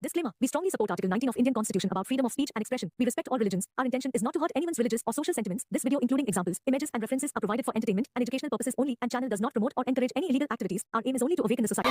Disclaimer. We strongly support Article 19 of Indian Constitution about freedom of speech and expression. We respect all religions. Our intention is not to hurt anyone's religious or social sentiments. This video, including examples, images, and references, are provided for entertainment and educational purposes only, and channel does not promote or encourage any illegal activities. Our aim is only to awaken the society.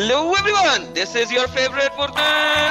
Hello everyone, this is your favorite Furqan।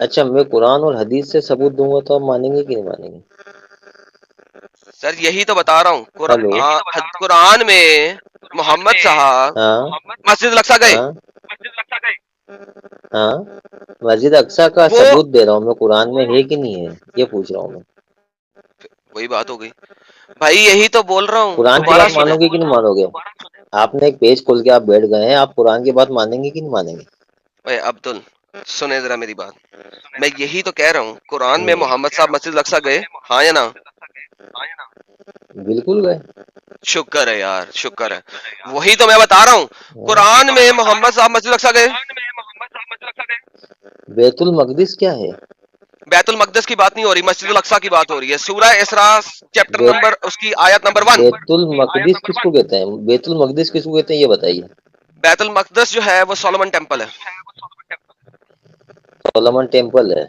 اچھا میں قرآن اور حدیث سے ثبوت دوں گا تو آپ مانیں گے کہ نہیں مانیں گے؟ سر یہی تو بتا رہا ہوں، ہلو، قرآن میں محمد صاحب ہاں مسجد الاقصی گئے، ہاں ہاں، مسجد اقصی کا وہ ثبوت دے رہا ہوں میں، قرآن میں ہے کہ نہیں ہے یہ پوچھ رہا ہوں میں۔ وہی بات ہو گئی بھائی، یہی تو بول رہا ہوں، قرآن کی دوبارہ بات سنیں مانو گے کہ نہیں مانو گے؟ آپ نے ایک پیج کھول کے آپ بیٹھ گئے ہیں، آپ قرآن کی بات مانیں گے کہ نہیں مانیں گے؟ اے عبدل، سنیں ذرا میری بات، میں یہی تو کہہ رہا ہوں، قرآن میں ہوں، محمد صاحب مسجد الاقصی گئے، ہاں یا نا؟ بالکل گئے۔ شکر ہے یار، شکر ہے، وہی تو میں بتا رہا ہوں، قرآن میں محمد صاحب مسجد الاقصی گئے۔ بیت المقدس کیا ہے؟ بیت المقدس کی بات نہیں ہو رہی، مسجد الاقصی کی بات ہو رہی ہے، سورہ اسراء چیپٹر بیت نمبر، اس کی آیت نمبر 1۔ بیت المقدس کس کو کہتے ہیں؟ بیت المقدس کس کو کہتے ہیں یہ بتائیے۔ بیت المقدس جو ہے وہ سولومن ٹیمپل ہے سولومن ٹیمپل ہے،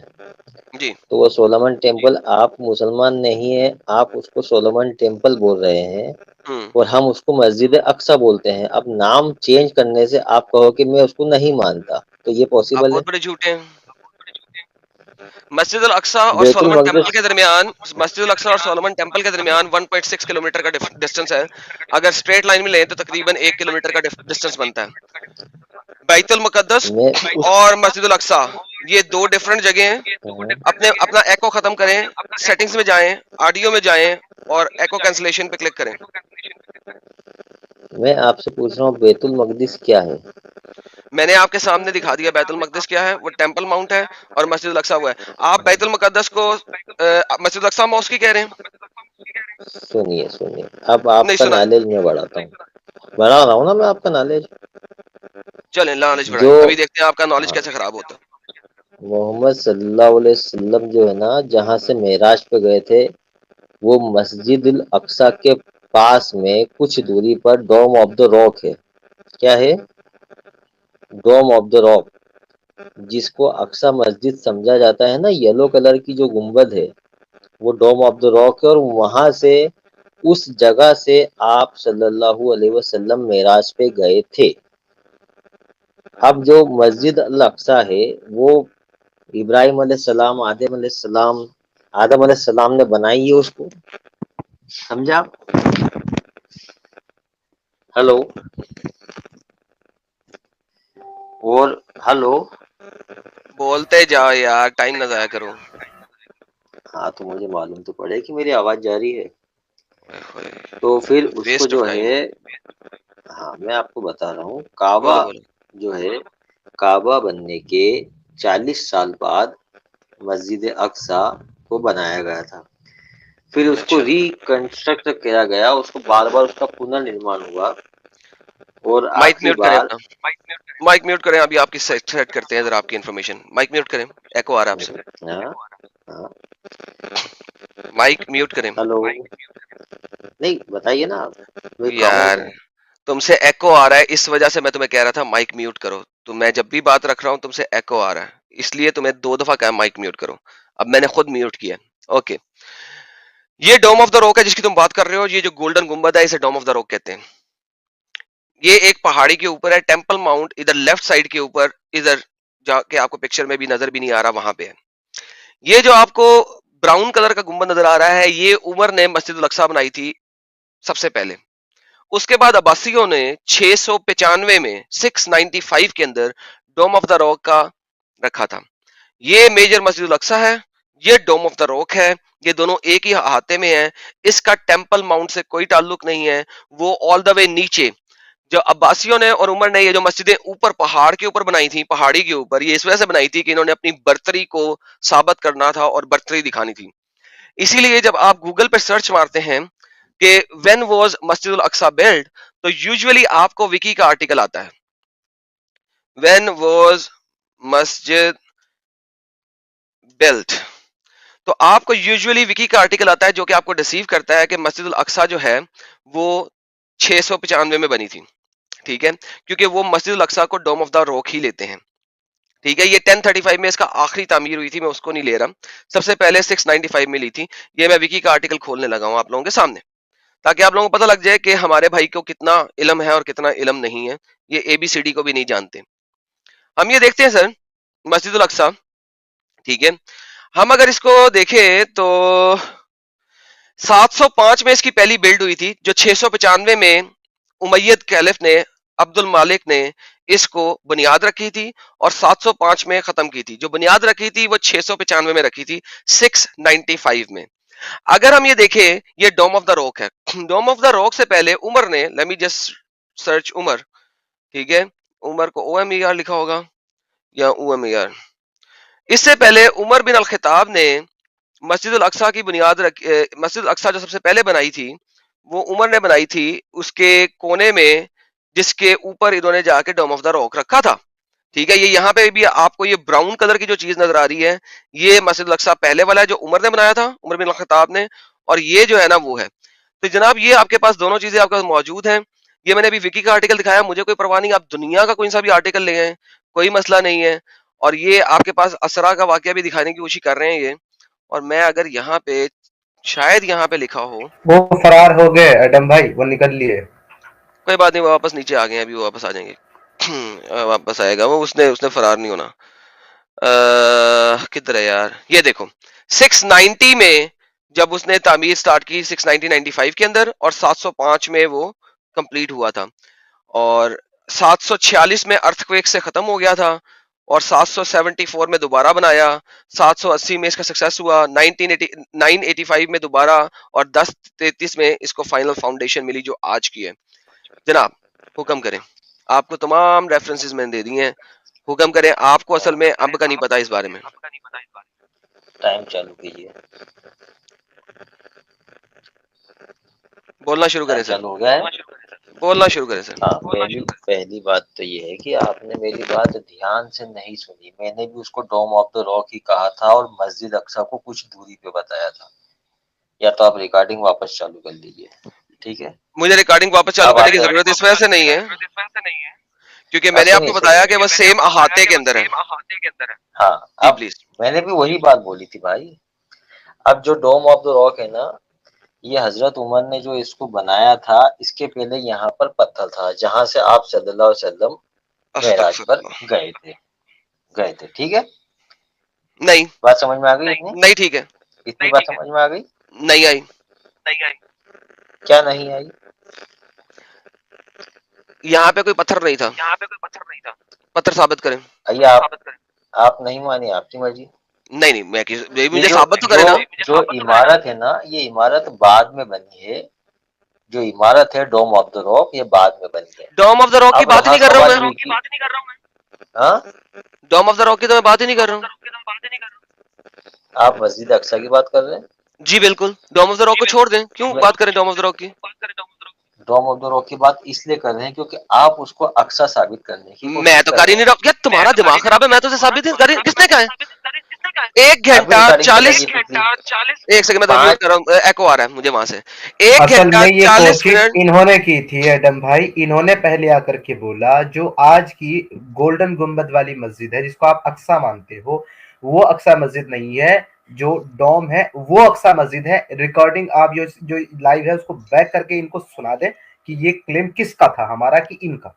جی۔ تو وہ سولومن ٹیمپل، آپ مسلمان نہیں ہیں، آپ اس کو سولومن ٹیمپل بول رہے ہیں ہوں، اور ہم اس کو مسجد اقصی بولتے ہیں۔ اب نام چینج کرنے سے آپ کہو کہ میں اس کو نہیں مانتا، تو یہ آپ پاسبل ہے؟ بہت بڑے جھوٹے ہیں۔ مسجد الاقصی اور بیت سولومن ٹیمپل المقدس، کے درمیان، مسجد الاقصی اور سولومن ٹیمپل کے درمیان 1.6 کلومیٹر کا ڈسٹنس ہے، اگر اسٹریٹ لائن میں لیں تو تقریباً 1 کلومیٹر کا ڈسٹنس بنتا ہے۔ بیت المقدس میں اس اور مسجد الاقصی یہ دو ڈیفرنٹ جگہ ہیں۔ اپنا ایکو ختم کریں، سیٹنگز میں جائیں، آڈیو میں جائیں اور ایکو کینسلیشن پہ کلک کریں۔ میں آپ سے پوچھ رہا ہوں بیت المقدس کیا ہے؟ میں نے آپ کے سامنے دکھا دیا بیت المقدس کیا ہے، وہ ٹیمپل ماؤنٹ ہے اور مسجد الاقصی ہوا ہے۔ آپ بیت المقدس کو مسجد الاقصی موسک ہی کہہ رہے ہیں؟ سنیے سنیے، اب آپ نہیں کا سنا، نالج میں بڑھاتا ہوں، بڑھا رہا ہوں نا میں آپ کا نالج۔ چلیں نالج جو بڑھائیں، ابھی دیکھتے ہیں آپ کا نالج ہاں، کیسے خراب ہوتا ہے۔ محمد صلی اللہ علیہ وسلم جو ہے نا جہاں سے معراج پہ گئے تھے، وہ مسجد الاقصی کے پاس میں کچھ دوری پر ڈوم آف دا راک ہے۔ کیا ہے؟ ڈوم آف دا راک، جس کو اقصی مسجد سمجھا جاتا ہے نا، یلو کلر کی جو گنبد ہے وہ ڈوم آف دا راک ہے، اور وہاں سے، اس جگہ سے آپ صلی اللہ علیہ وسلم معراج پہ گئے تھے۔ اب جو مسجد الاقصی ہے وہ ابراہیم علیہ السلام، آدم علیہ السلام نے بنائی ہے اس کو، سمجھا؟ ہلو، اور ہلو، بولتے جاؤ یار، ٹائم نہ ضائع کرو۔ ہاں تو مجھے معلوم تو پڑے کہ میری آواز جاری ہے۔ تو پھر اس کو ویسٹ آف جو ٹائم۔ ہے، ہاں میں آپ کو بتا رہا ہوں، کعبہ بولو بولو۔ جو ہے، کعبہ بننے کے 40 سال بعد مسجد اقصی کو بنایا گیا تھا، پھر اس کو اچھا، ریکنسٹرکٹ کیا گیا، اس کو بار بار اس کا پنرنرمان ہوا، اور مائک آخری میوٹ کریں بار، اپنا، مائک میوٹ کریں، ابھی آپ کی سیٹ کرتے ہیں ذرا آپ کی انفارمیشن، مائک میوٹ کریں، ایکو آ رہا ہے آپ سے، ہاں ہاں، مائک میوٹ کریں۔ ہلو، نہیں بتائیے نا آپ، کوئی کام ہو یار تو۔ تم سے ایکو آ رہا ہے، اس وجہ سے میں تمہیں کہہ رہا تھا مائک میوٹ کرو، تو میں جب بھی بات رکھ رہا ہوں تم سے ایکو آ رہا ہے، اس لیے تمہیں 2 دفعہ کہا مائک میوٹ کرو، اب میں نے خود میوٹ کیا۔ اوکے، یہ ڈوم آف دا روک ہے جس کی تم بات کر رہے ہو، یہ جو گولڈن گنبد ہے اسے ڈوم آف دا روک کہتے ہیں۔ یہ ایک پہاڑی کے اوپر ہے، ٹیمپل ماؤنٹ ادھر لیفٹ سائڈ کے اوپر، ادھر جا کے آپ کو پکچر میں بھی نظر بھی نہیں آ رہا، وہاں پہ ہے۔ یہ جو آپ کو براؤن کلر کا گنبد نظر آ رہا ہے، یہ عمر نے مسجد الاقصی بنائی تھی سب سے پہلے، اس کے بعد عباسیوں نے 695 میں 695 کے اندر ڈوم آف دا روک کا رکھا تھا۔ یہ میجر مسجد الاقصی ہے، یہ ڈوم آف دا روک ہے، یہ دونوں ایک ہی احاطے میں ہیں، اس کا ٹیمپل ماؤنٹ سے کوئی تعلق نہیں ہے، وہ آل دا وے نیچے، جو عباسیوں نے اور عمر نے یہ جو مسجدیں اوپر پہاڑ کے اوپر بنائی تھی، پہاڑی کے اوپر، یہ اس وجہ سے بنائی تھی کہ انہوں نے اپنی برتری کو ثابت کرنا تھا اور برتری دکھانی تھی۔ اسی لیے جب آپ گوگل پہ سرچ مارتے ہیں کہ when was Masjid Al-Aqsa blood, تو یوزولی آپ کو وکی کا آرٹیکل آتا ہے، وین واز مسجد بلٹ، تو آپ کو یوزولی وکی کا آرٹیکل آتا ہے جو کہ آپ کو ڈسیو کرتا ہے کہ مسجد الاقصی جو ہے وہ 695 میں بنی تھی، ٹھیک ہے، کیونکہ وہ مسجد الاقصی کو ڈوم آف دا روک ہی لیتے ہیں، ٹھیک ہے۔ یہ 1035 میں اس کا آخری تعمیر ہوئی تھی، میں اس کو نہیں لے رہا، سب سے پہلے 695 میں لی تھی۔ یہ میں وکی کا آرٹیکل کھولنے لگا ہوں آپ لوگوں کے سامنے، تاکہ آپ لوگوں کو پتہ لگ جائے کہ ہمارے بھائی کو کتنا علم ہے اور کتنا علم نہیں ہے، یہ ABCD کو بھی نہیں جانتے۔ ہم یہ دیکھتے ہیں سر، مسجد الاقصی ٹھیک ہے. ہم اگر اس کو دیکھیں تو 705 میں اس کی پہلی بلڈ ہوئی تھی جو 695 میں امید کیلف نے عبد المالک نے اس کو بنیاد رکھی تھی اور 705 میں ختم کی تھی. جو بنیاد رکھی تھی وہ 695 میں رکھی تھی 695 میں. اگر ہم یہ دیکھیں یہ ڈوم آف دا روک ہے. ڈوم آف دا روک سے پہلے عمر نے لیٹ می جسٹ سرچ عمر. ٹھیک ہے, عمر کو او ایم ای آر لکھا ہوگا یا او ایم ای آر. اس سے پہلے عمر بن الخطاب نے مسجد الاقصی کی بنیاد مسجد الاقصی جو سب سے پہلے بنائی تھی وہ عمر نے بنائی تھی اس کے کونے میں جس کے اوپر انہوں نے جا کے ڈوم آف دا روک رکھا تھا. ٹھیک ہے, یہ یہاں پہ بھی آپ کو یہ براؤن کلر کی جو چیز نظر آ رہی ہے یہ مسجد الاقصی پہلے والا ہے جو عمر نے بنایا تھا, عمر بن الخطاب نے, اور یہ جو ہے نا وہ ہے. تو جناب یہ آپ کے پاس دونوں چیزیں آپ کے پاس موجود ہیں. یہ میں نے ابھی وکی کا آرٹیکل دکھایا, مجھے کوئی پرواہ نہیں, آپ دنیا کا کوئی سا بھی آرٹیکل لے آئیں, کوئی مسئلہ نہیں ہے. اور یہ آپ کے پاس اسرا کا واقعہ بھی دکھانے کی کوشش کر رہے ہیں یہ. اور میں اگر یہاں پہ شاید یہاں پہ لکھا ہو, وہ فرار ہو گئے ایڈم بھائی, وہ نکل لیے. کوئی بات نہیں, وہ واپس نیچے آ گئے ہیں, ابھی وہ واپس آ جائیں گے. واپس آئے گا وہ, اس نے فرار نہیں ہونا. کدھر ہے یار, یہ دیکھو 690 میں جب اس نے تعمیر سٹارٹ کی 695 کے اندر, اور 705 میں وہ کمپلیٹ ہوا تھا, اور 746 میں ارتھ کویک سے ختم ہو گیا تھا, اور 774 میں دوبارہ بنایا, 780 میں اس کا سکسیس ہوا, 985 میں دوبارہ, اور 1033 میں اس کو فائنل فاؤنڈیشن ملی جو آج کی ہے. جناب حکم کریں, آپ کو تمام ریفرنسز میں نے دے دی ہیں, حکم کریں. آپ کو اصل میں اب کا نہیں پتا اس بارے میں. ٹائم چالو کیجیے. بولنا شروع کریں سر, چالو ہو گیا ہے. بولنا شروع کریں سر. ہاں, پہلی بات تو یہ ہے کہ آپ نے میری بات دھیان سے نہیں سنی. میں نے بھی اس کو ڈوم آف دا راک ہی کہا تھا اور مسجد اقصی کو کچھ دوری پہ بتایا تھا. یا تو آپ ریکارڈنگ واپس چالو کر لیجیے, ٹھیک ہے. مجھے ریکارڈنگ واپس چالو کرنے کی ضرورت اس وجہ سے نہیں ہے کیونکہ میں نے آپ کو بتایا کہ وہ سیم احاطے کے اندر ہے. ہاں, جی اب پلیز. میں نے بھی وہی بات بولی تھی بھائی. اب جو ڈوم آف دا راک ہے نا, یہ حضرت عمر نے جو اس کو بنایا تھا, اس کے پہلے یہاں پر پتھر تھا جہاں سے آپ صلی اللہ علیہ وسلم معراج پر گئے تھے. ٹھیک ہے, نہیں بات سمجھ میں آ گئی؟ نہیں ٹھیک ہے, اتنی بات سمجھ میں آ گئی؟ نہیں آئی. کیا نہیں آئی؟ یہاں پہ کوئی پتھر نہیں تھا, پتھر ثابت کریں. آئیے, آپ نہیں مانی, آپ کی مرضی. نہیں میں مجھے ثابت تو کرے نا. جو عمارت ہے نا, یہ عمارت بعد میں بنی ہے. جو عمارت ہے ڈوم آف دا راک, یہ بعد میں بنی ہے. ڈوم آف دا راک کی بات ہی نہیں کر رہا ہوں میں. ہاں, ڈوم آف دا راک کی تو میں بات ہی نہیں کر رہا ہوں. آپ مسجد اقصی کی بات کر رہے ہیں. جی بالکل, ڈوم آف دا راک کو چھوڑ دیں, کیوں بات کریں ڈوم آف دا راک کی. ڈوم آف دا راک کی بات اس لیے کر رہے ہیں کیونکہ آپ اس کو اقصی ثابت کرنے کی میں تو کر ہی نہیں رہا. یار تمہارا دماغ خراب ہے, میں تو اسے ثابت کس نے کہا ہے. 1 گھنٹہ 40 ایک سیکنڈ میں تو میوٹ کر رہا ہوں, ایکو آ رہا ہے مجھے وہاں سے. 1 گھنٹہ 40 منٹ انہوں نے کی تھی ایڈم بھائی. انہوں نے پہلے آ کر کے بولا جو آج کی گولڈن گنبد والی مسجد ہے جس کو آپ اقصی مانتے ہو, وہ اقصی مسجد نہیں ہے. جو ڈوم ہے وہ اقصی مسجد ہے. ریکارڈنگ آپ جو لائیو ہے اس کو بیک کر کے ان کو سنا دیں کہ یہ کلیم کس کا تھا, ہمارا کہ ان کا.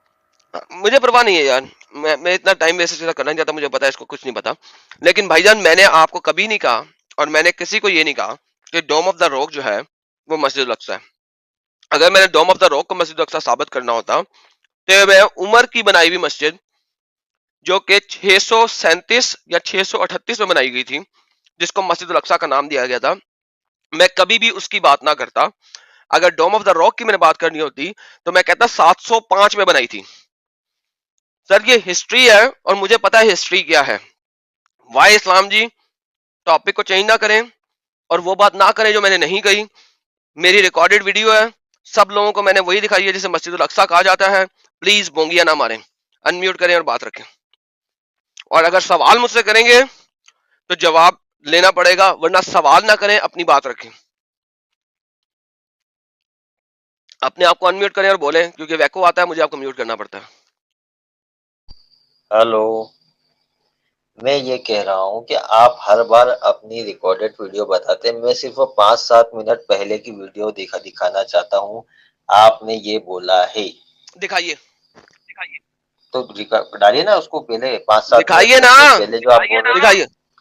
مجھے پرواہ نہیں ہے یار, میں اتنا ٹائم ویسٹ کرنا نہیں چاہتا, مجھے پتا ہے اس کو کچھ نہیں پتا. لیکن بھائی جان میں نے آپ کو کبھی نہیں کہا, اور میں نے کسی کو یہ نہیں کہا کہ ڈوم آف دا راک جو ہے وہ مسجد الاقصی ہے. اگر میں نے ڈوم آف دا راک کو مسجد الاقصی ثابت کرنا ہوتا تو میں عمر کی بنائی ہوئی مسجد جو کہ 637 یا 638 میں بنائی گئی تھی, جس کو مسجد الاقصی کا نام دیا گیا تھا, میں کبھی بھی اس کی بات نہ کرتا. اگر ڈوم آف دا راک کی میں نے بات کرنی ہوتی تو میں کہتا 705 میں بنائی تھی. سر یہ ہسٹری ہے اور مجھے پتا ہے ہسٹری کیا ہے. وائے اسلام جی ٹاپک کو چینج نہ کریں اور وہ بات نہ کریں جو میں نے نہیں کہی. میری ریکارڈڈ ویڈیو ہے, سب لوگوں کو میں نے وہی دکھائی ہے جسے مسجد الاقصی کہا جاتا ہے. پلیز بونگیا نہ ماریں, انمیوٹ کریں اور بات رکھیں. اور اگر سوال مجھ سے کریں گے تو جواب لینا پڑے گا, ورنہ سوال نہ کریں, اپنی بات رکھیں. اپنے آپ کو انمیوٹ کریں اور بولیں, کیونکہ ویکو آتا ہے, مجھے آپ کو میوٹ کرنا پڑتا ہے. ہلو, میں یہ کہہ رہا ہوں کہ آپ ہر بار اپنی ریکارڈڈ ویڈیو بتاتے ہیں. میں صرف 5-7 منٹ پہلے کی ویڈیو دکھانا چاہتا ہوں. آپ نے یہ بولا ہے, دکھائیے تو ڈالیے نا اس کو پہلے 5-7 دکھائیے نا, پہلے جو آپ بول رہے دکھائیے.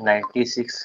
96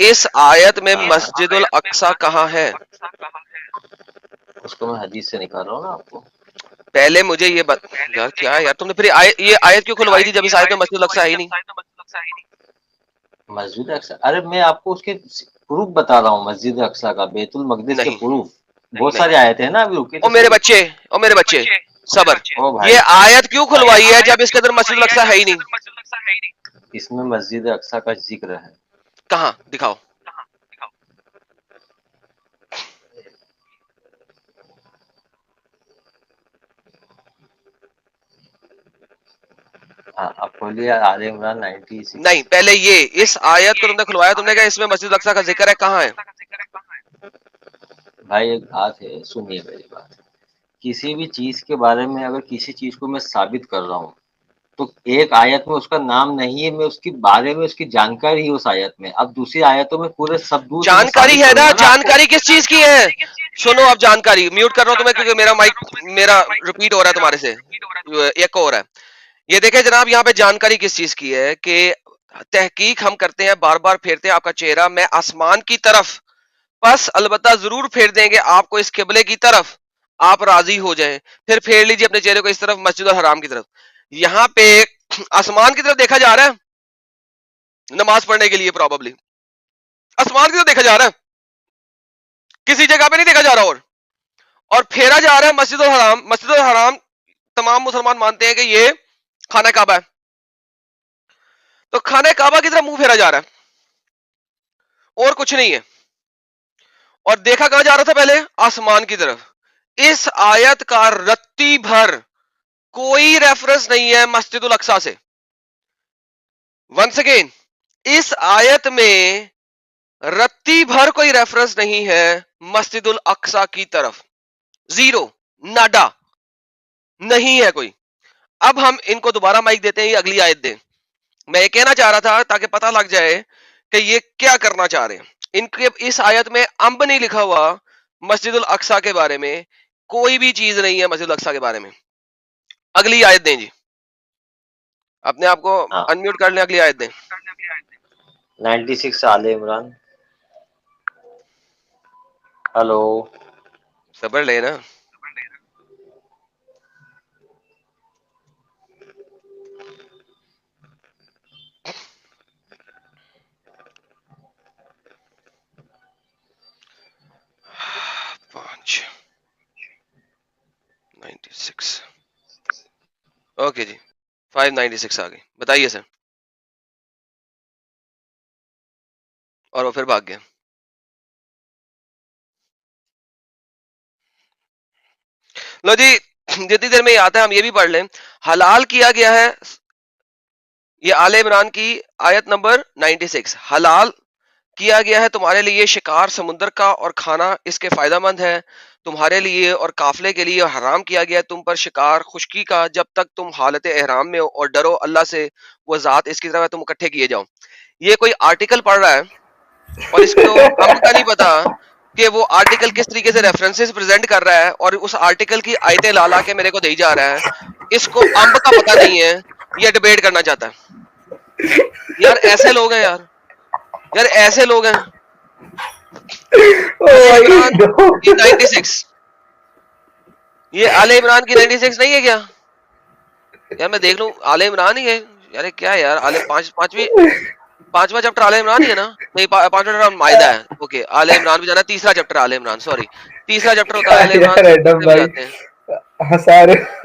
اس آیت میں مسجد الاقصی کہاں ہے؟ اس کو میں حدیث سے نکال رہا ہوں نا آپ کو. پہلے مجھے یہ یار کیا ہے یار تم نے پھر یہ آیت کیوں کھلوائی تھی جب اس آیت میں مسجد الاقصی ہے ہی نہیں؟ مسجد اقصی، ارے میں آپ کو اس کے پروف بتا رہا ہوں. مسجد اقصی کا، بیت المقدس کے نہیں پروف بہت نہیں سارے آئے تھے نا. ابھی رکے او میرے بچے صبر، بھائی، یہ آیت کیوں کھلوائی ہے جب اس کے اندر مسجد الاقصی ہے ہی نہیں؟ اس میں مسجد اقصی کا ذکر ہے. کہاں دکھاؤ. آپ کھولیے آل عمران 96. نہیں پہلے یہ اس آیت کو تم نے کھلوایا، تم نے کہا اس میں مسجد الاقصی کا ذکر ہے، کہاں ہے؟ بھائی ایک بات ہے، سنیے میری بات. کسی بھی چیز کے بارے میں اگر کسی چیز کو میں ثابت کر رہا ہوں تو ایک آیت میں اس کا نام نہیں ہے، میں اس کے بارے میں اس کی جانکاری ہے اس آیت میں. اب دوسری آیتوں میں پورے ثبوت میں جانکاری ثابت ہے کروں نا، گا نا آپ کو. جانکاری کس چیز کی ہے؟ سنو اب جانکاری میوٹ کر رہا ہوں تمہیں کیونکہ میرا مائک میرا ریپیٹ ہو رہا ہے تمہارے سے، ایک ہو رہا ہے. یہ دیکھیں جناب یہاں پہ جانکاری کس چیز کی ہے کہ تحقیق ہم کرتے ہیں، بار بار پھیرتے ہیں آپ کا چہرہ میں آسمان کی طرف، بس البتہ ضرور پھیر دیں گے آپ کو اس قبلے کی طرف، آپ راضی ہو جائیں. پھر پھیر لیجیے اپنے چہرے کو اس طرف، مسجد الحرام کی طرف. یہاں پہ آسمان کی طرف دیکھا جا رہا ہے نماز پڑھنے کے لیے، پروبیبلی آسمان کی طرف دیکھا جا رہا ہے، کسی جگہ پہ نہیں دیکھا جا رہا. اور پھیرا جا رہا ہے مسجد الحرام. مسجد الحرام تمام مسلمان مانتے ہیں کہ یہ خانہ کعبہ ہے، تو خانہ کعبہ کی طرف منہ پھیرا جا رہا ہے اور کچھ نہیں ہے. اور دیکھا کہاں جا رہا تھا پہلے؟ آسمان کی طرف. اس آیت کا رتی بھر کوئی ریفرنس نہیں ہے مسجد الاقصی سے. ونس اگین، اس آیت میں رتی بھر کوئی ریفرنس نہیں ہے مسجد الاقصی کی طرف. زیرو، ناڈا، نہیں ہے کوئی. اب ہم ان کو دوبارہ مائک دیتے ہیں، یہ اگلی آیت دیں. میں یہ کہنا چاہ رہا تھا تاکہ پتہ لگ جائے کہ یہ کیا کرنا چاہ رہے ہیں. ان کے اس آیت میں امب نہیں لکھا ہوا مسجد الاقصی کے بارے میں، کوئی بھی چیز نہیں ہے مسجد الاقصی کے بارے میں. اگلی آیت دیں جی، اپنے آپ کو ہاں، انمیوٹ کر لیں، اگلی آیت دیں. 96 آل عمران. ہلو. صبر لے نا. پانچ 96 اوکے جی 596 آ گئی. بتائیے سر. اور وہ پھر بھاگ گیا. لو جی جتنی دیر میں یہ آتا ہے ہم یہ بھی پڑھ لیں. حلال کیا گیا ہے، یہ آل عمران کی آیت نمبر 96. حلال کیا گیا ہے تمہارے لیے شکار سمندر کا اور کھانا اس کے فائدہ مند ہے تمہارے لیے اور قافلے کے لیے. اور حرام کیا گیا ہے تم پر شکار خشکی کا جب تک تم حالت احرام میں ہو، اور ڈرو اللہ سے، وہ ذات اس کی طرف ہے تم اکٹھے کیے جاؤ. یہ کوئی آرٹیکل پڑھ رہا ہے اور اس کو امب کا نہیں پتا کہ وہ آرٹیکل کس طریقے سے ریفرنسز پریزنٹ کر رہا ہے، اور اس آرٹیکل کی آیتیں لا کے میرے کو دے جا رہا ہے. اس کو امب کا پتہ نہیں ہے، یہ ڈیبیٹ کرنا چاہتا ہے. یار ایسے لوگ ہیں، یار ایسے لوگ ہیں. آل عمران کی 96، یہ آل عمران کی 96 نہیں ہے کیا؟ یار میں دیکھ لوں آل عمران ہی ہے. یار کیا یار پانچواں چیپٹر آل عمران ہی ہے نا؟ نہیں، پانچواں چیپٹر مائدہ ہے. اوکے آل عمران بھی جانا، تیسرا چیپٹر آل عمران، سوری تیسرا چیپٹر ہوتا ہے آل عمران. ایڈم بھائی جاتے ہیں ہنسا رہے.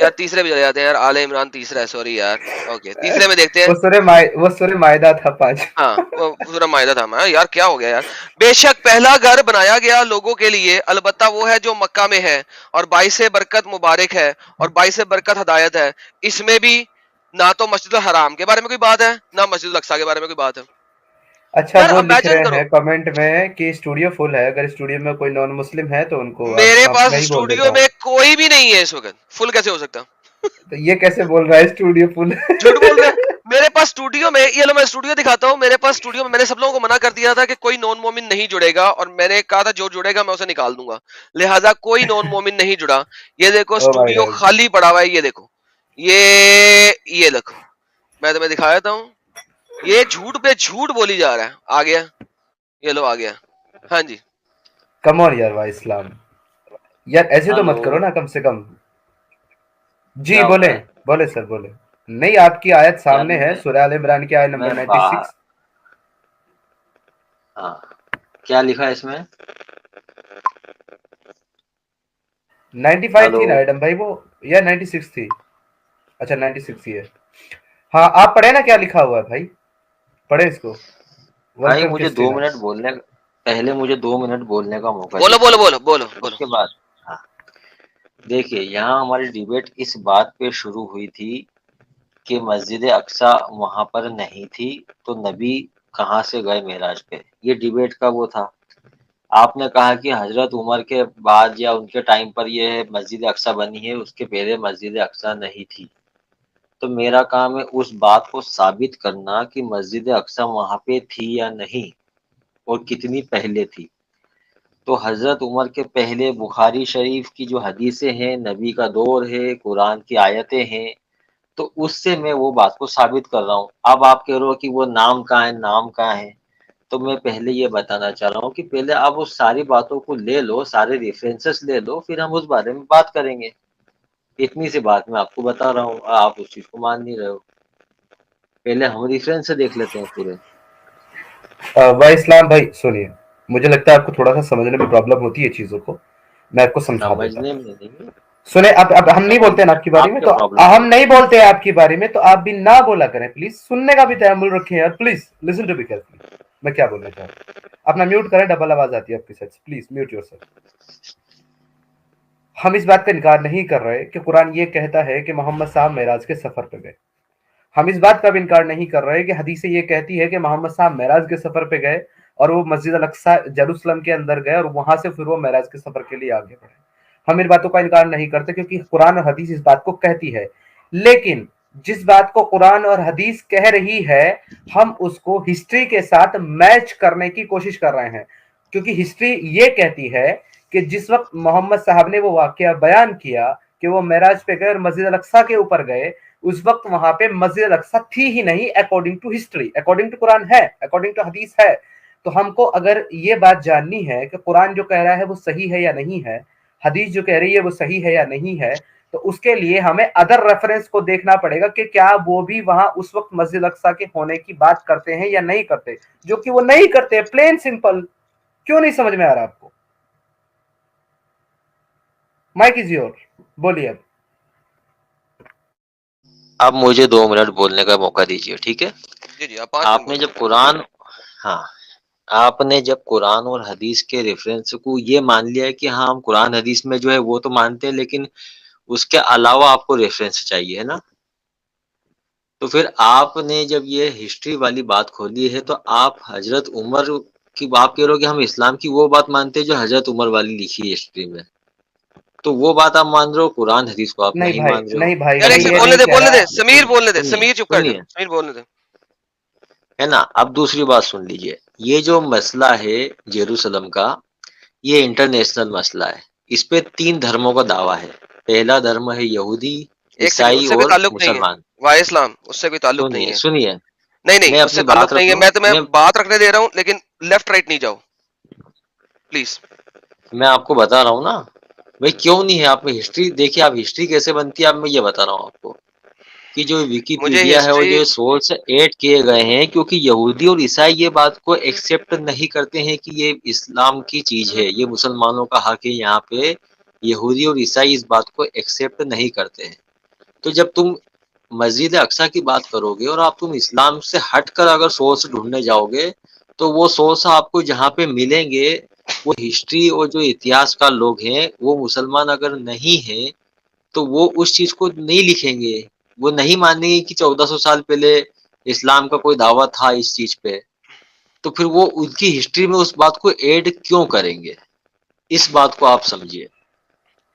یار تیسرے بھی چلے جاتے ہیں یار. آل عمران تیسرا ہے، سوری یار. اوکے تیسرے میں دیکھتے ہیں. وہ سورہ مائدہ تھا 5. ہاں وہ پورا معاہدہ تھا. یار کیا ہو گیا یار. بے شک پہلا گھر بنایا گیا لوگوں کے لیے، البتہ وہ ہے جو مکہ میں ہے، اور باعث برکت مبارک ہے اور باعث برکت ہدایت ہے. اس میں بھی نہ تو مسجد الحرام کے بارے میں کوئی بات ہے، نہ مسجد الاقصی کے بارے میں کوئی بات ہے. اچھا یار وہ لکھ امیجن رہے کرو، ہیں کمنٹ میں کہ اسٹوڈیو فل ہے، اگر اسٹوڈیو میں کوئی نان مسلم ہے تو ان کو میرے اب پاس میں ہی بول دیتا اسٹوڈیو ہوں. میں کوئی بھی نہیں ہے اس وقت. فل کیسے ہو سکتا؟ تو یہ کیسے بول رہا ہے اسٹوڈیو فل؟ جھوٹ بول رہے ہیں. میرے پاس اسٹوڈیو میں، یہ لو میں اسٹوڈیو دکھاتا ہوں. میرے پاس اسٹوڈیو میں میں نے سب لوگوں کو منع کر دیا تھا کہ کوئی نان مومن نہیں جڑے گا، اور میں نے کہا تھا جو جڑے گا میں اسے نکال دوں گا، لہٰذا کوئی نان مومن نہیں جڑا. یہ دیکھو او مائی اسٹوڈیو گاڈ. خالی پڑا ہوا ہے. یہ دیکھو، یہ دیکھو میں تمہیں دکھا دیتا ہوں. یہ جھوٹ پہ جھوٹ بولی جا رہا ہے. آ گیا یہ لو آ گیا. ہاں جی کم آن یار بھائی اسلام یار ایسے تو مت ہلو، کرو نا کم سے کم. جی کیا ہو بولیں رہا ہے بولیں سر بولیں. نہیں آپ کی آیت یار؟ سامنے ہے سورہ آل عمران کی آیت میں نمبر باہر 96. ہاں، کیا لکھا ہے اس میں؟ 95 ہلو تھی نا ایڈم بھائی وہ یا 96 تھی. اچھا 96 ہی ہے. ہاں آپ پڑھے نا کیا لکھا ہوا ہے بھائی, پڑھے اس کو. بھائی ویلکم مجھے کرسٹین 2 منٹ بولنے پہلے مجھے 2 منٹ بولنے کا موقع بولو بولو دیجیے. بولو بولو اس بولو. کے بعد ہاں دیکھیے یہاں ہماری ڈیبیٹ اس بات پہ شروع ہوئی تھی کہ مسجد اقصی وہاں پر نہیں تھی تو نبی کہاں سے گئے معراج پہ. یہ ڈیبیٹ کا وہ تھا. آپ نے کہا کہ حضرت عمر کے بعد یا ان کے ٹائم پر یہ مسجد اقصی بنی ہے, اس کے پہلے مسجد اقصی نہیں تھی. تو میرا کام ہے اس بات کو ثابت کرنا کہ مسجد اقصی وہاں پہ تھی یا نہیں اور کتنی پہلے تھی. تو حضرت عمر کے پہلے بخاری شریف کی جو حدیثیں ہیں, نبی کا دور ہے, قرآن کی آیتیں ہیں, تو اس سے میں وہ بات کو ثابت کر رہا ہوں. اب آپ کہہ رہے ہو کہ وہ نام کہاں ہے, نام کہاں ہے, تو میں پہلے یہ بتانا چاہ رہا ہوں کہ پہلے آپ اس ساری باتوں کو لے لو, سارے ریفرنسز لے لو, پھر ہم اس بارے میں بات کریں گے. اتنی سی بات میں آپ کو بتا رہا ہوں, آپ اس چیز کو مان نہیں رہے ہو. پہلے ہم ریفرنس سے دیکھ لیتے ہیں پورے. بھائی اسلام بھائی سنیے, مجھے لگتا ہے آپ کو تھوڑا سا سمجھنے میں پرابلم ہوتی ہے چیزوں کو, میں آپ کو سمجھا دیتا ہوں. سمجھنے میں نہیں, سنیں اب ہم نہیں بولتے ہیں آپ کی باری آپ میں, کیا تو پرابلم ہم کرتے نہیں ہیں؟ بولتے ہیں آپ کی باری میں, تو آپ بھی نہ بولا کریں پلیز. سننے کا بھی تحمل رکھیں یار please. Listen to be carefully. میں کیا بولنا چاہ رہا ہوں, اپنا میوٹ کریں, ڈبل آواز آتی ہے آپ کی سائڈ سے, پلیز میوٹ یور سیلف. ہم اس بات کا انکار نہیں کر رہے کہ قرآن یہ کہتا ہے کہ محمد صاحب معراج کے سفر پہ گئے. ہم اس بات کا بھی انکار نہیں کر رہے کہ حدیث یہ کہتی ہے کہ محمد صاحب معراج کے سفر پہ گئے اور وہ مسجد الاقصی یروشلم کے اندر گئے اور وہاں سے پھر وہ معراج کے سفر کے لیے آگے بڑھے. ہم ان باتوں کا انکار نہیں کرتے کیونکہ قرآن اور حدیث اس بات کو کہتی ہے. لیکن جس بات کو قرآن اور حدیث کہہ رہی ہے, ہم اس کو ہسٹری کے ساتھ میچ کرنے کی کوشش کر رہے ہیں. کیونکہ ہسٹری یہ کہتی ہے کہ جس وقت محمد صاحب نے وہ واقعہ بیان کیا کہ وہ معراج پہ گئے اور مسجد الاقصی کے اوپر گئے, اس وقت وہاں پہ مسجد الاقصی تھی ہی نہیں, according to history. According to قرآن ہے, اکارڈنگ ٹو حدیث ہے. تو ہم کو اگر یہ بات جاننی ہے کہ قرآن جو کہہ رہا ہے وہ صحیح ہے یا نہیں ہے, حدیث جو کہہ رہی ہے وہ صحیح ہے یا نہیں ہے, تو اس کے لیے ہمیں ادر ریفرنس کو دیکھنا پڑے گا کہ کیا وہ بھی وہاں اس وقت مسجد اقصی کے ہونے کی بات کرتے ہیں یا نہیں کرتے, جو کہ وہ نہیں کرتے. Plain simple. کیوں نہیں سمجھ میں آ رہا آپ کو؟ مائک از یور, بولیے. اب اب مجھے 2 منٹ بولنے کا موقع دیجیے, ٹھیک ہے؟ جی جی آپ 5 منٹ آپ نے بولیں. جب قرآن ہاں آپ نے جب قرآن اور حدیث کے ریفرنس کو یہ مان لیا ہے کہ ہاں ہم قرآن حدیث میں جو ہے وہ تو مانتے ہیں, لیکن اس کے علاوہ آپ کو ریفرنس چاہیے ہے نا. تو پھر آپ نے جب یہ ہسٹری والی بات کھولی ہے تو آپ حضرت عمر کی بات کہہ رہے ہو کہ ہم اسلام کی وہ بات مانتے ہیں جو حضرت عمر والی لکھی ہے ہسٹری میں, تو وہ بات آپ مان رہے ہو, قرآن حدیث کو آپ نہیں نہیں بھائی, مان رہے ہو. نہیں بھائی, یار میں ایک سیکنڈ یہ بولنے نہیں دے کہہ بولنے دے رہا. سمیر بولنے دے, سنیے سمیر چپ کر دے, سنیے سمیر بولنے دے. ہے نا. اب دوسری بات سن لیجئے, یہ جو مسئلہ ہے یروشلم کا, یہ انٹرنیشنل مسئلہ ہے. اس پہ 3 دھرموں کا دعویٰ ہے. پہلا دھرم ہے یہودی, ایک سیکنڈ, عیسائی اس سے کوئی اور تعلق نہیں ہے. مسلمان. واہ اسلام اس سے کوئی تعلق نہیں سنیے ہے. سنیے نہیں نہیں میں اس سے اپنی بات تعلق رکھ نہیں ہے. لوں, میں تمہیں بات رکھنے دے رہا ہوں, لیکن لیفٹ رائٹ نہیں جاؤ پلیز. میں آپ کو بتا رہا ہوں نا بھائی کیوں نہیں ہے. آپ میں ہسٹری دیکھیے, آپ ہسٹری کیسے بنتی ہے, آپ میں یہ بتا رہا ہوں آپ کو کہ جو مجھے ویکیپیڈیا ہے اور ہسٹری جو سورس ایڈ کیے گئے ہیں, کیونکہ یہودی اور عیسائی یہ بات کو ایکسیپٹ نہیں کرتے ہیں کہ یہ اسلام کی چیز ہے, یہ مسلمانوں کا حق ہے. یہاں پہ یہودی اور عیسائی اس بات کو ایکسیپٹ نہیں کرتے ہیں. تو جب تم مسجد اقصی کی بات کرو گے اور آپ تم اسلام سے ہٹ کر اگر سورس ڈھونڈنے جاؤ گے, تو وہ سورس آپ کو جہاں پہ ملیں گے وہ ہسٹری اور جو اتہاس کا لوگ ہیں, وہ مسلمان اگر نہیں ہیں تو وہ اس چیز کو نہیں لکھیں گے. وہ نہیں مانیں گے کہ 1400 سال پہلے اسلام کا کوئی دعویٰ تھا اس چیز پہ. تو پھر وہ ان کی ہسٹری میں اس بات کو ایڈ کیوں کریں گے؟ اس بات کو آپ سمجھیے.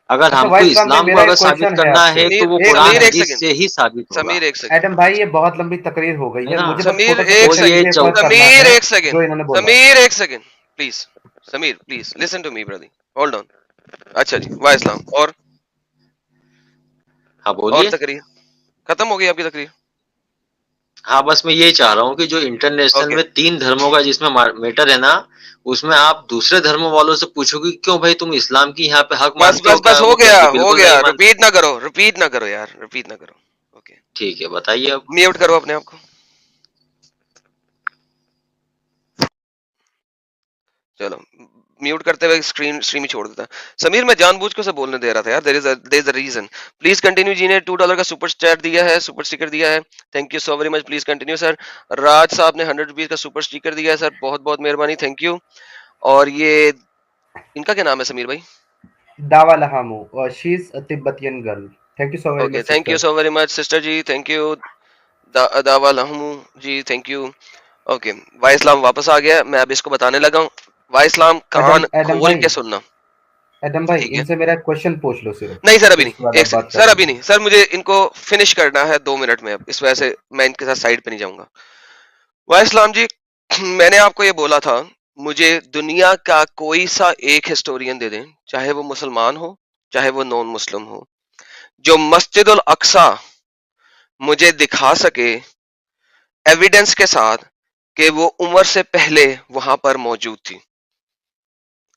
اگر اچھا ہم بھائی کو اسلام بھائی, اسلام کو میرا اگر ایک ثابت کوشچن ہے کرنا آپ سے. ہے سمیر تو وہ ایک قرآن سمیر ایک منٹ. حدیث سیکنڈ, سے ہی ثابت ہوگا, سمیر ایک سیکنڈ, ایڈم بھائی یہ بہت لمبی تقریر ہو گئی ہے ہے, نا. مجھے بس سمیر چھوٹا سا ایک کوشچن یہ سیکنڈ, ریفر کرنا سمیر ہے ایک سیکنڈ, جو انہوں نے بولا. سمیر ایک second please. Sameer please listen to me brother, hold on. اچھا جی, واہ اسلام. ہاں اور بولیے. تقریر ختم ہو گئی آپ کی تقریر؟ ہاں بس میں یہ چاہ رہا ہوں کہ جو انٹرنیشنل اوکے میں 3 دھرموں کا جس میں میٹر ہے نا، اس میں آپ دوسرے دھرموں والوں سے پوچھو کہ کیوں بھائی تم اسلام کی یہاں پہ حق بس مانتے ہو، بس کیا بس وہ ہو کہتے گیا ہو بالکل نہیں گیا، مانتے؟ ریپیٹ نہ کرو یار، ریپیٹ نہ کرو. اوکے ٹھیک ہے بتائیے اب. میوٹ کرو اپنے آپ کو. چلو میوٹ کرتے ہوئے اسٹریم ہی چھوڑ دیتا. سمیر میں جان بوجھ کے اسے بولنے دے رہا تھا یار. There is a reason. Please continue. جی نے $2 کا سپر چیٹ دیا ہے، سپر اسٹیکر دیا ہے. Thank you so very much. Please continue sir. Raj sahab نے $100 کا سپر اسٹیکر دیا ہے سر، بہت بہت مہربانی، تھینک یو. اور یہ ان کا کیا نام ہے سمیر بھائی؟ Dawa Lhamo. She is a Tibetan girl. Thank you so very okay much, thank you sister. So very much sister جی، thank you. Dawa Lhamo ji thank you. Okay وائی اسلام واپس آ گیا. میں اب اس کو بتانے لگا ہوں. وائی اسلام کان ایڈم کھول بھائی، کے سننا. ایڈم بھائی ٹھیک ہے. ان سے میرا کوشچن پوچھ لو صرف، نہیں سر ابھی اس کے نہیں، بعد ایک آپ بات سیکنڈ کر سر، ابھی لینا. نہیں سر، مجھے ان کو فنش کرنا ہے 2 منٹ میں. اب اس وجہ سے میں ان کے ساتھ سائڈ پہ نہیں جاؤں گا. وائی اسلام جی میں نے آپ کو یہ بولا تھا مجھے دنیا کا کوئی سا ایک ہسٹورین دے دیں، چاہے وہ مسلمان ہو چاہے وہ نان مسلم ہو، جو مسجد الاقصی مجھے دکھا سکے ایویڈنس کے ساتھ کہ وہ عمر سے پہلے وہاں پر موجود تھی.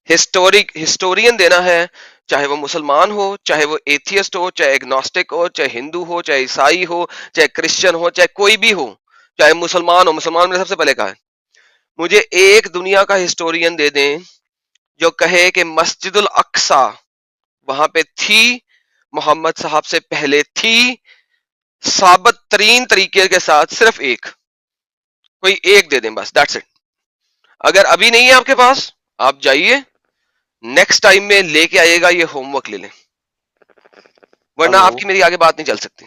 ہسٹورین دینا ہے، چاہے وہ مسلمان ہو چاہے وہ ایتھیسٹ ہو، چاہے ایگنوسٹک ہو، چاہے ہندو ہو، چاہے عیسائی ہو، چاہے کرسچن ہو، چاہے کوئی بھی ہو، چاہے مسلمان ہو. مسلمان میں سب سے پہلے کہا ہے مجھے ایک دنیا کا ہسٹورین دے دیں جو کہے کہ مسجد الاقصی وہاں پہ تھی، محمد صاحب سے پہلے تھی، ثابت ترین طریقے کے ساتھ. صرف ایک، کوئی ایک دے دیں بس، دیٹس اٹ. اگر ابھی نہیں ہے آپ کے پاس آپ جائیے، نیکسٹ ٹائم میں لے کے آئیے گا، یہ ہوم ورک لے لیں، ورنہ ہلو، آپ کی میری آگے بات نہیں چل سکتی.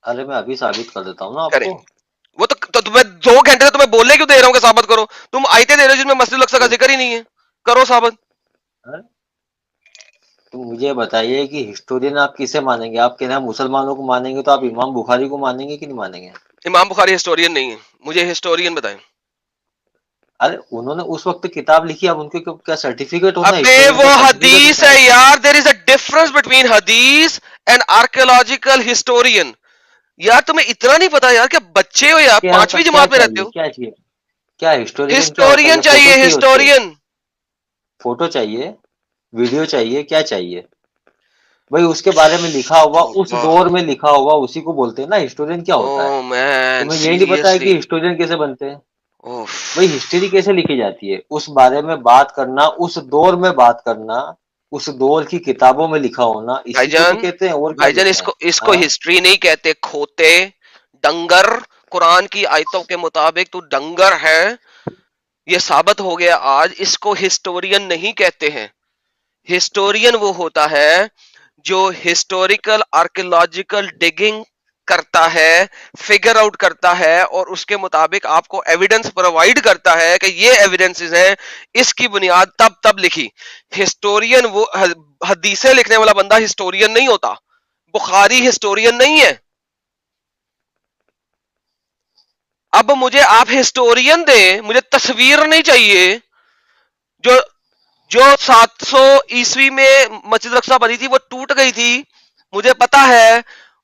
ارے میں ابھی ثابت کر دیتا ہوں نا آپ کریں کو. وہ تو تمہیں 2 گھنٹے سے تمہیں بولنے کیوں دے رہا ہوں کہ ثابت کرو؟ تم آیتیں دے رہے ہو جن میں مسجد الاقصی کا ذکر ہی نہیں ہے. کرو ثابت. تو مجھے بتائیے کہ ہسٹورین آپ کسے مانیں گے؟ آپ کے یہاں مسلمانوں کو مانیں گے تو آپ امام بخاری کو مانیں گے کہ نہیں مانیں گے؟ امام بخاری ہسٹورین نہیں ہے، مجھے ہسٹورین بتائیں. ارے انہوں نے اس وقت کتاب لکھی، اب ان کو کیا سرٹیفکیٹ ہونا ہے؟ ابے ہسٹورین وہ کا سرٹیفکیٹ حدیث ہوتا ہے ہے. یار. There is a difference between حدیث اینڈ آرکیولوجیکل ہسٹورین. یار تمہیں اتنا نہیں پتا یار کہ بچے ہو یار، کیا ہوتا 5ویں کیا جماعت میں رہتے چاہیے؟ ہو. کیا چاہیے؟ کیا ہسٹورین کیا ہوتا ہے؟ ہسٹورین کیا فوٹو چاہیے، چاہیے اس کے؟ ہسٹورین. فوٹو چاہیے؟ ویڈیو چاہیے؟ کیا چاہیے بھائی؟ اس کے بارے میں لکھا ہوا، اس اللہ، دور میں لکھا ہوا، اسی کو بولتے ہیں نا ہسٹورین. کیا ہوتا ہے؟ او مین تمہیں یہی نہیں پتا ہے سیریسلی. کہ ہسٹورین کیسے بنتے ہیں؟ اوف. بھائی ہسٹری کیسے لکھی جاتی ہے؟ اس بارے میں بات کرنا، اس دور میں بات کرنا، اس دور کی کتابوں میں لکھا ہونا، بھائی اسی کو تو جان، کہتے ہیں. اور کیا بھائی جان کہتے ہیں؟ اس کو ہاں ہسٹری نہیں کہتے، کھوتے ڈنگر. قرآن کی آیتوں کے مطابق تو ڈنگر ہے، یہ ثابت ہو گیا آج. اس کو ہسٹورین نہیں کہتے ہیں. ہسٹورین وہ ہوتا ہے جو ہسٹوریکل آرکیولوجیکل ڈگنگ کرتا ہے، فگر آؤٹ کرتا ہے، اور اس کے مطابق آپ کو ایویڈنس پرووائڈ کرتا ہے کہ یہ ایویڈنسز ہیں، اس کی بنیاد تب لکھی. ہسٹورین وہ حدیثیں لکھنے والا بندہ ہسٹورین نہیں ہوتا. بخاری ہسٹورین نہیں ہے. اب مجھے آپ ہسٹورین دیں، مجھے تصویر نہیں چاہیے. جو 700 عیسوی میں مسجد الاقصی بنی تھی وہ ٹوٹ گئی تھی، مجھے پتا ہے.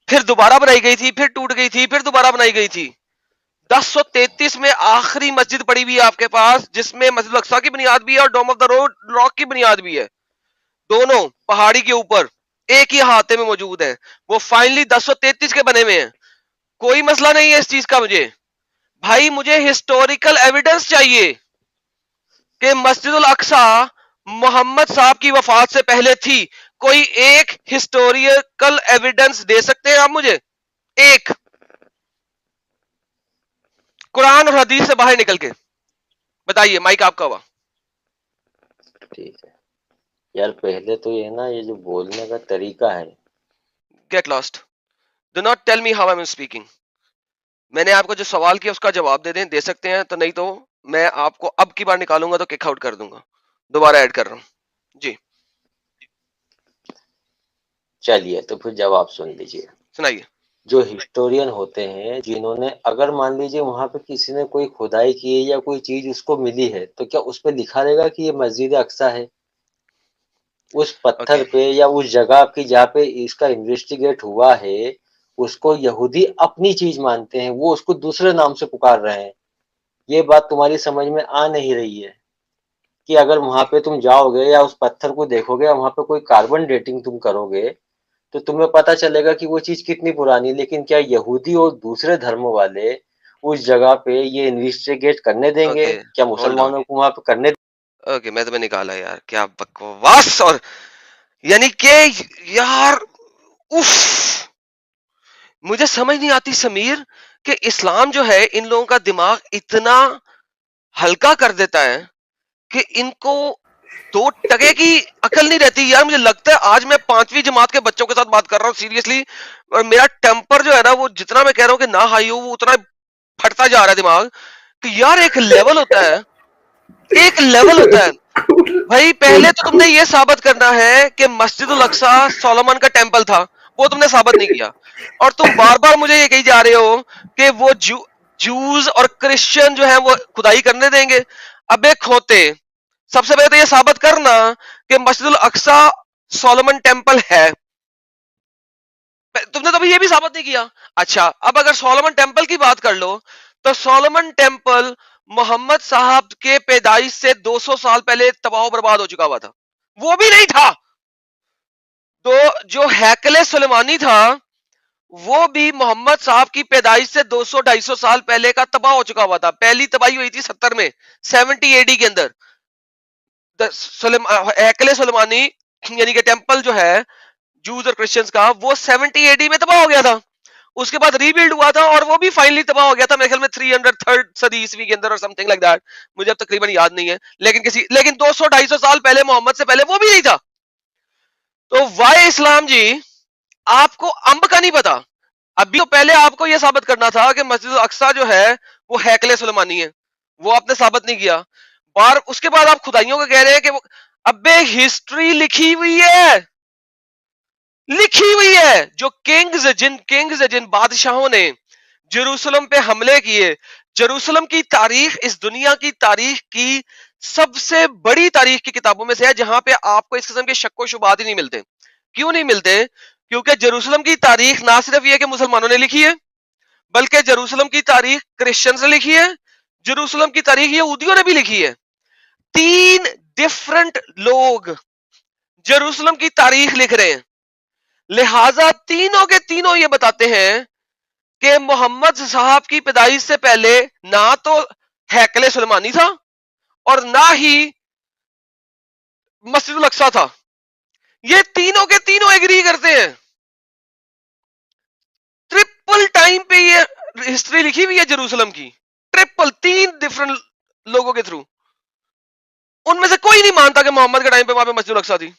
پھر دوبارہ بنائی گئی تھی، پھر ٹوٹ گئی تھی، پھر دوبارہ بنائی گئی تھی. 1033 میں آخری مسجد پڑی ہوئی ہے آپ کے پاس، جس میں مسجد الاقصی کی بنیاد بھی ہے اور ڈوم آف دا راک کی بنیاد بھی ہے. دونوں پہاڑی کے اوپر ایک ہی احاطے میں موجود ہیں. وہ فائنلی 1033 کے بنے ہوئے ہیں. کوئی مسئلہ نہیں ہے اس چیز کا. مجھے بھائی مجھے ہسٹوریکل ایویڈنس چاہیے کہ مسجد الاقصی محمد صاحب کی وفات سے پہلے تھی. کوئی ایک ہسٹوریکل ایویڈنس دے سکتے ہیں آپ مجھے؟ ایک. قرآن اور حدیث سے باہر نکل کے بتائیے. مائک آپ کا ہوا. ٹھیک ہے یار. پہلے تو یہ نا، یہ جو بولنے کا طریقہ ہے، get lost. Do not tell me how I am speaking. میں نے آپ کو جو سوال کیا اس کا جواب دے دیں، دے سکتے ہیں تو، نہیں تو میں آپ کو اب کی بار نکالوں گا تو کک آؤٹ کر دوں گا. دوبارہ ایڈ کر رہا ہوں جی. چلیے تو پھر جواب سن لیجیے. سنائیے. جو ہسٹورین ہوتے ہیں، جنہوں نے، اگر مان لیجیے وہاں پہ کسی نے کوئی کھدائی کی ہے یا کوئی چیز اس کو ملی ہے، تو کیا اس پہ لکھا رہے گا کہ یہ مسجد اقصی ہے؟ اس اوکے پتھر پہ یا اس جگہ کی جہاں پہ اس کا انویسٹیگیٹ ہوا ہے، اس کو یہودی اپنی چیز مانتے ہیں، وہ اس کو دوسرے نام سے پکار رہے ہیں. یہ بات تمہاری سمجھ میں آ نہیں رہی ہے کہ اگر وہاں پہ تم جاؤ گے یا اس پتھر کو دیکھو گے، وہاں پہ کوئی کاربن ڈیٹنگ تم کرو گے تو تمہیں پتا چلے گا کہ وہ چیز کتنی پرانی. لیکن کیا یہودی اور دوسرے دھرموں والے اس جگہ پہ یہ انویسٹیگیٹ کرنے دیں گے؟ اوکے کیا ہولڈ آن. مسلمانوں کو وہاں پہ کرنے اوکے میں تمہیں نکالا یار، کیا بکواس. اور یعنی کہ یار اف، مجھے سمجھ نہیں آتی سمیر کہ اسلام جو ہے ان لوگوں کا دماغ اتنا ہلکا کر دیتا ہے کہ ان کو 2% کی عقل نہیں رہتی. یار مجھے لگتا ہے آج میں 5ویں جماعت کے بچوں کے ساتھ بات کر رہا ہوں سیریسلی، اور میرا ٹیمپر جو ہے نا وہ جتنا میں کہہ رہا ہوں کہ نہ ہائی ہو وہ اتنا پھٹتا جا رہا ہے دماغ. کہ یار ایک لیول ہوتا ہے، ایک لیول ہوتا ہے بھائی. پہلے تو تم نے یہ ثابت کرنا ہے کہ مسجد الاقصی سولومن کا ٹیمپل تھا، وہ تم نے ثابت نہیں کیا. اور تم بار بار مجھے یہ کہی جا رہے ہو کہ وہ جوز اور کرسچن جو ہیں وہ کھدائی کرنے دیں گے. ابے کھوتے، سب سے پہلے تو یہ ثابت کرنا کہ مسجد الاقصی سولومن ٹیمپل ہے. تم نے تو ابھی یہ بھی ثابت نہیں کیا. اچھا اب اگر سولومن ٹیمپل کی بات کر لو تو سولومن ٹیمپل محمد صاحب کے پیدائش سے 200 سال پہلے تباہ و برباد ہو چکا ہوا تھا، وہ بھی نہیں تھا. تو جو ہیکل سلیمانی تھا وہ بھی محمد صاحب کی پیدائش سے 200-250 سال پہلے کا تباہ ہو چکا ہوا تھا. پہلی تباہی ہوئی تھی 70 میں 70 AD کے اندر. ہیکل سلیمانی یعنی کہ ٹیمپل جو ہے جوز اور کرسچنز کا وہ 70 AD میں تباہ ہو گیا تھا. اس کے بعد ری بلڈ ہوا تھا اور وہ بھی فائنلی تباہ ہو گیا تھا میرے خیال میں 303 صدی عیسوی کے اندر اور سم تھنگ لائک دیٹ. مجھے اب تقریباً یاد نہیں ہے، لیکن 200-250 سال پہلے محمد سے پہلے وہ بھی نہیں تھا. تو وائے اسلام جی آپ کو امب کا نہیں پتا. ابھی تو پہلے آپ کو یہ ثابت کرنا تھا کہ مسجد الاقصی جو ہے وہ ہیکل سلیمانی ہے، وہ آپ نے ثابت نہیں کیا. اس کے بعد آپ خدائیوں کو کہہ رہے ہیں کہ ابے ہسٹری لکھی ہوئی ہے، لکھی ہوئی ہے. جو جن بادشاہوں نے جیروسلم پہ حملے کیے، جیروسلم کی تاریخ اس دنیا کی تاریخ کی سب سے بڑی تاریخ کی کتابوں میں سے ہے جہاں پہ آپ کو اس قسم کے شک و شبہات ہی نہیں ملتے. کیوں نہیں ملتے؟ کیونکہ جیروسلم کی تاریخ نہ صرف یہ کہ مسلمانوں نے لکھی ہے، بلکہ جیروسلم کی تاریخ کرسچنز نے لکھی ہے، جیروسلم کی تاریخ یہودیوں نے بھی لکھی ہے. 3 ڈفرنٹ لوگ جیروسلم کی تاریخ لکھ رہے ہیں. لہذا تینوں کے تینوں یہ بتاتے ہیں کہ محمد صاحب کی پیدائش سے پہلے نہ تو ہیکل سلیمانی تھا اور نہ ہی مسجد الاقصی تھا. یہ تینوں کے تینوں ایگری کرتے ہیں. ٹرپل ٹائم پہ یہ ہسٹری لکھی ہوئی ہے جیروسلم کی، ٹرپل 3 ڈفرنٹ لوگوں کے تھرو. ان میں سے کوئی نہیں مانتا کہ محمد کے ٹائم پہ وہاں پہ مسجد الاقصی تھی.